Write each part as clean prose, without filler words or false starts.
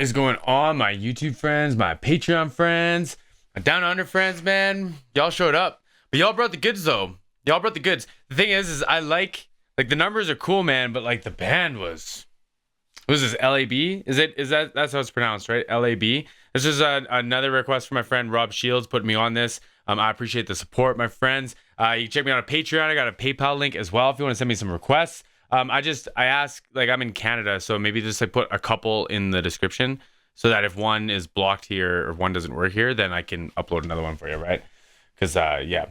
What is going on, my YouTube friends, my Patreon friends, my Down Under friends, man? Y'all showed up, but y'all brought the goods though. Y'all brought the goods. The thing is I like the numbers are cool, man, but like the band was this L.A.B? That's how it's pronounced, right? L.A.B. This is another request from my friend Rob Shields putting me on this. I appreciate the support, my friends. You can check me out on Patreon. I got a PayPal link as well if you want to send me some requests. I ask, like, I'm in Canada, so maybe just like put a couple in the description so that if one is blocked here or one doesn't work here, then I can upload another one for you, right? Because yeah.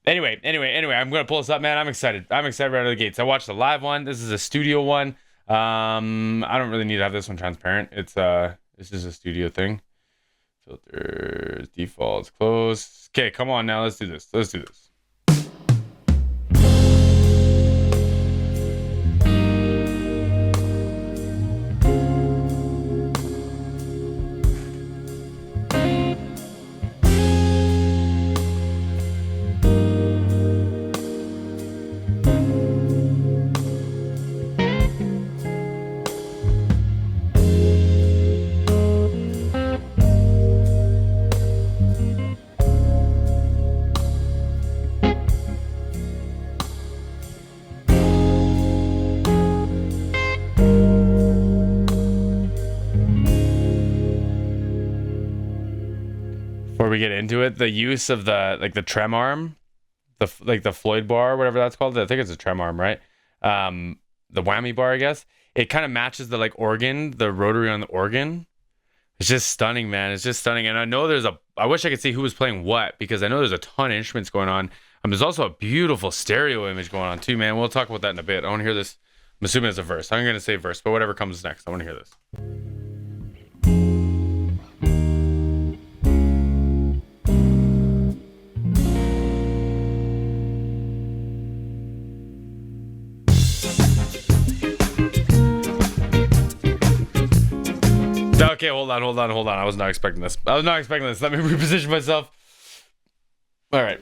Anyway, I'm gonna pull this up, man. I'm excited right out of the gates. I watched the live one. This is a studio one. I don't really need to have this one transparent. It's just a studio thing. Filters, defaults, close. Okay, come on now. Let's do this. Before we get into it, the use of the trem arm, the Floyd bar, whatever that's called. I think it's a trem arm, right? The whammy bar, I guess. It kind of matches the organ, the rotary on the organ. It's just stunning, man. It's just stunning. And I know I wish I could see who was playing what, because I know there's a ton of instruments going on. There's also a beautiful stereo image going on too, man. We'll talk about that in a bit. I want to hear this. I'm assuming it's a verse. I'm going to say verse, but whatever comes next, I want to hear this. Okay, hold on. I was not expecting this. Let me reposition myself. All right.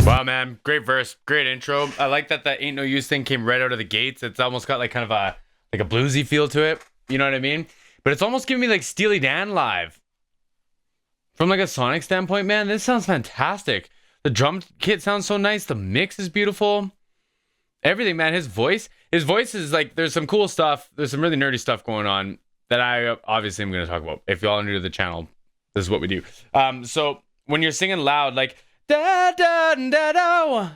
Wow, man, great verse, great intro. I like that Ain't No Use thing came right out of the gates. It's almost got like kind of a bluesy feel to it. You know what I mean? But it's almost giving me like Steely Dan live. From like a sonic standpoint, man, this sounds fantastic. The drum kit sounds so nice. The mix is beautiful. Everything, man. His voice is like, there's some cool stuff. There's some really nerdy stuff going on that I obviously am going to talk about. If y'all are new to the channel, this is what we do. So when you're singing loud, like da da da da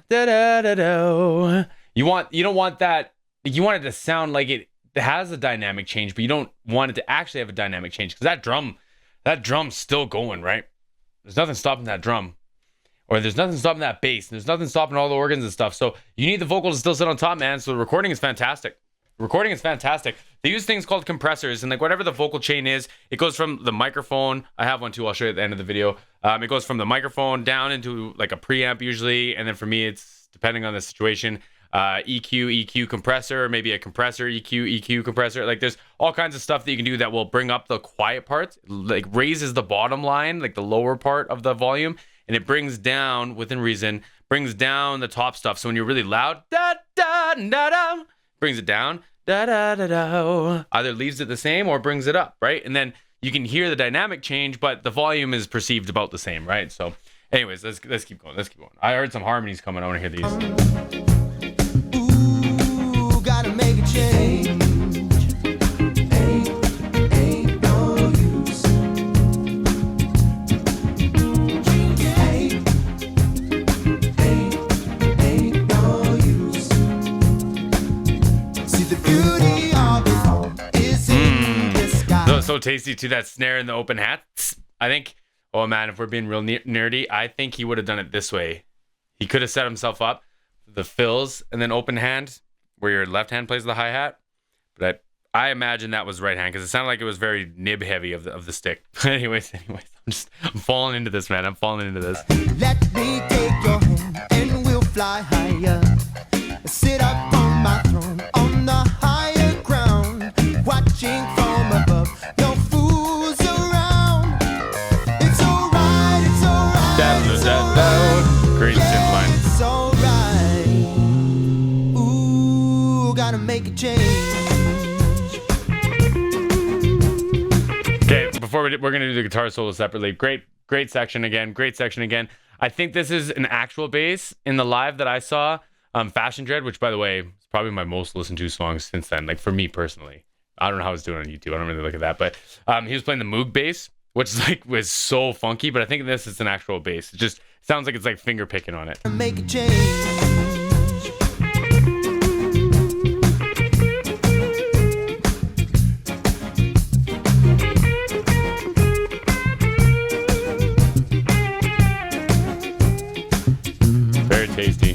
da da da da, you don't want that. You want it to sound like it has a dynamic change, but you don't want it to actually have a dynamic change, because that drum's still going, right? There's nothing stopping that drum, or there's nothing stopping that bass. There's nothing stopping all the organs and stuff. So you need the vocal to still sit on top, man. So the recording is fantastic. They use things called compressors, and like whatever the vocal chain is, it goes from the microphone. I have one too. I'll show you at the end of the video. It goes from the microphone down into like a preamp usually, and then for me, it's depending on the situation. EQ compressor, maybe a compressor, EQ compressor. Like there's all kinds of stuff that you can do that will bring up the quiet parts, like raises the bottom line, like the lower part of the volume, and it brings down, within reason, brings down the top stuff. So when you're really loud, da da da da, brings it down, da da da da, either leaves it the same or brings it up, right? And then you can hear the dynamic change, but the volume is perceived about the same, right? So anyways, let's keep going. I heard some harmonies coming. I want to hear these. Gotta make a change. Ain't no use. Ain't was so tasty too. That snare in the open hat. I think. Oh man, if we're being real nerdy, I think he would have done it this way. He could have set himself up the fills and then open hand, where your left hand plays the hi hat. But I imagine that was right hand because it sounded like it was very nib heavy of the stick. anyways, I'm falling into this, man. I'm falling into this. Let me take your hand and we'll fly higher. Sit up on my throne on the higher ground, watching from above. No fools around. It's alright, it's alright. It's alright. Great synth line. It's alright. Ooh, gotta make a change. Okay, before we're gonna do the guitar solo separately. Great section again. Great section again. I think this is an actual bass in the live that I saw. Fashion Dread, which by the way is probably my most listened to song since then. Like for me personally, I don't know how it's doing on YouTube. I don't really look at that, but he was playing the Moog bass, which was so funky. But I think this is an actual bass. It just sounds like it's like finger picking on it. Make a change. Very tasty.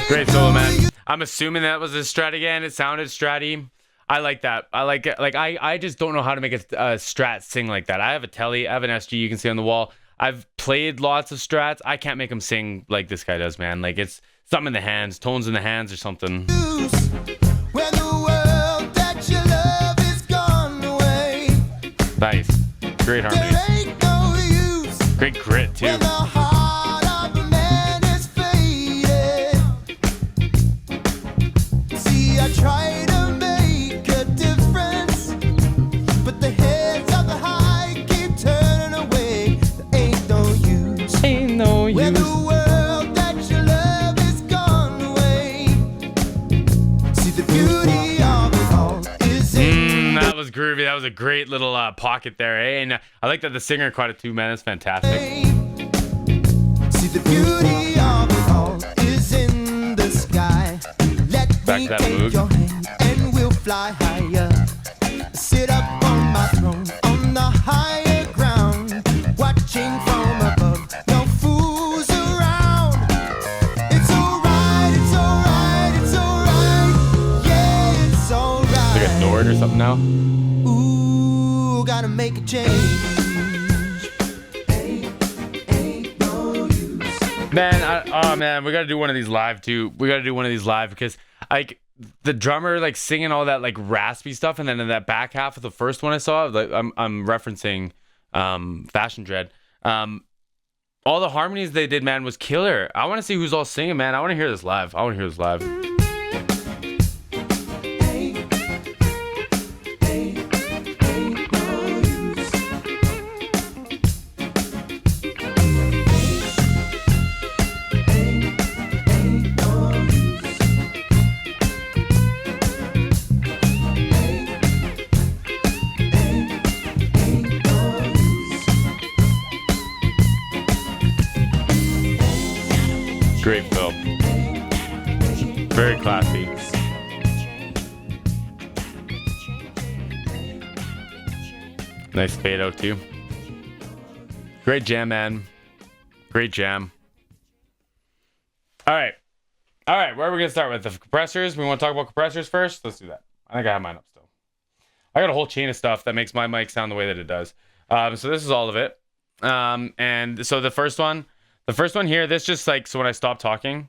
Great solo, man. I'm assuming that was a strat again. It sounded stratty. I like that. I like it. Like I just don't know how to make a strat sing like that. I have a Telly, I have an SG you can see on the wall. I've played lots of strats. I can't make them sing like this guy does, man. Like it's something in the hands, tones in the hands or something. When the world that you love is gone away. Nice. Great harmony. There ain't no use. Great grit too. When the heart of a man is faded. See, I try to make a difference, but the heads of the high keep turning away. There ain't no use. Ain't no use. When the world that you love is gone away. See, the beauty of it all is in That was groovy. That was a great little pocket there, eh? And I like that the singer caught it too, man. That's fantastic. See, the beauty of it all is in the sky. Let Back me to that take Moog. your hand and we'll fly higher. Sit up on my throne on the higher ground, watching from above. No fools around. It's alright, it's alright, it's alright. Yeah, it's alright. Like a Nord or something now. Ooh, gotta make a change. Ain't no use. Man, oh man, we gotta do one of these live too. We gotta do one of these live because like the drummer like singing all that like raspy stuff, and then in that back half of the first one I saw, like I'm referencing Fashion Dread. All the harmonies they did, man, was killer. I want to see who's all singing, man. I want to hear this live. I want to hear this live. Ain't no use. Ain't no use. Ain't no use. Great film. Very classy. Nice fade out too. Great jam, man. Great jam. All right. Where are we gonna start with the compressors? We want to talk about compressors first. Let's do that. I think I have mine up still. I got a whole chain of stuff that makes my mic sound the way that it does. So this is all of it. And so the first one here, this just like, so when I stop talking,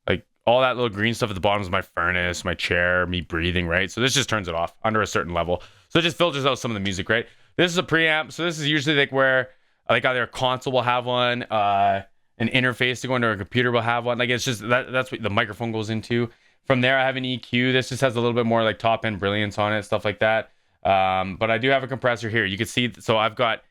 like all that little green stuff at the bottom is my furnace, my chair, me breathing, right? So this just turns it off under a certain level. So it just filters out some of the music, right? This is a preamp. So this is usually like where like either a console will have one, an interface to go into a computer will have one. Like it's just, that's what the microphone goes into. From there, I have an EQ. This just has a little bit more like top end brilliance on it, stuff like that. But I do have a compressor here. You can see, so I've got,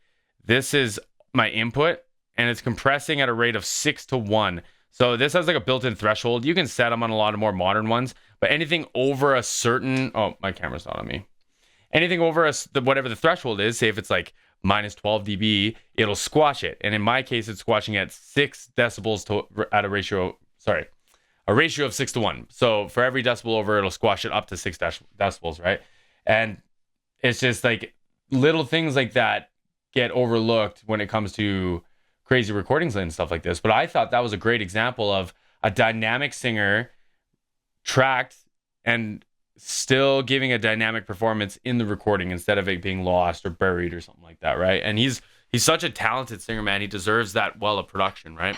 this is my input and it's compressing at a rate of 6 to 1. So this has like a built-in threshold. You can set them on a lot of more modern ones, but anything over a certain, oh, my camera's not on me. Anything over whatever the threshold is, say if it's like minus 12 dB, it'll squash it. And in my case, it's squashing at 6 decibels at a ratio of 6 to 1. So for every decibel over, it'll squash it up to 6 decibels, right? And it's just like little things like that get overlooked when it comes to crazy recordings and stuff like this. But I thought that was a great example of a dynamic singer tracked and still giving a dynamic performance in the recording instead of it being lost or buried or something like that, right? And he's such a talented singer, man. He deserves that well of production, right?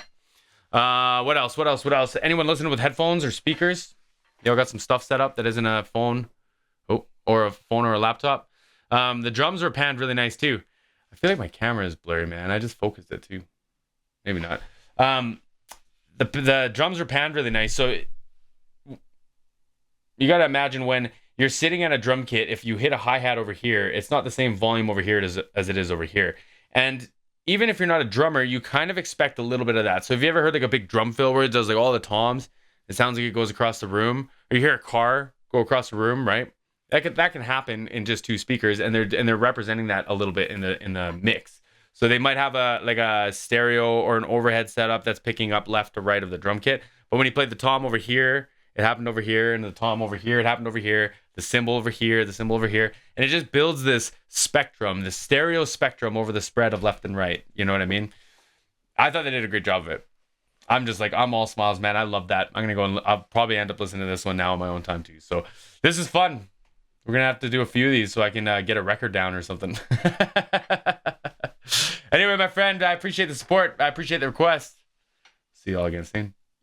What else? Anyone listening with headphones or speakers? Y'all got some stuff set up that isn't a phone, or a laptop. The drums are panned really nice too. I feel like my camera is blurry, man. I just focused it too. Maybe not. The drums are panned really nice. So you got to imagine when you're sitting at a drum kit, if you hit a hi-hat over here, it's not the same volume over here as it is over here. And even if you're not a drummer, you kind of expect a little bit of that. So have you ever heard like a big drum fill where it does like all the toms? It sounds like it goes across the room. Or you hear a car go across the room, right? That can happen in just 2 speakers, and they're representing that a little bit in the mix. So they might have a stereo or an overhead setup that's picking up left to right of the drum kit. But when you played the tom over here, it happened over here, and the tom over here, it happened over here, the cymbal over here, the cymbal over here. And it just builds this spectrum, this stereo spectrum over the spread of left and right. You know what I mean? I thought they did a great job of it. I'm just like, I'm all smiles, man. I love that. I'm going to go and I'll probably end up listening to this one now on my own time too. So this is fun. We're going to have to do a few of these so I can get a record down or something. Anyway, my friend, I appreciate the support. I appreciate the request. See you all again soon.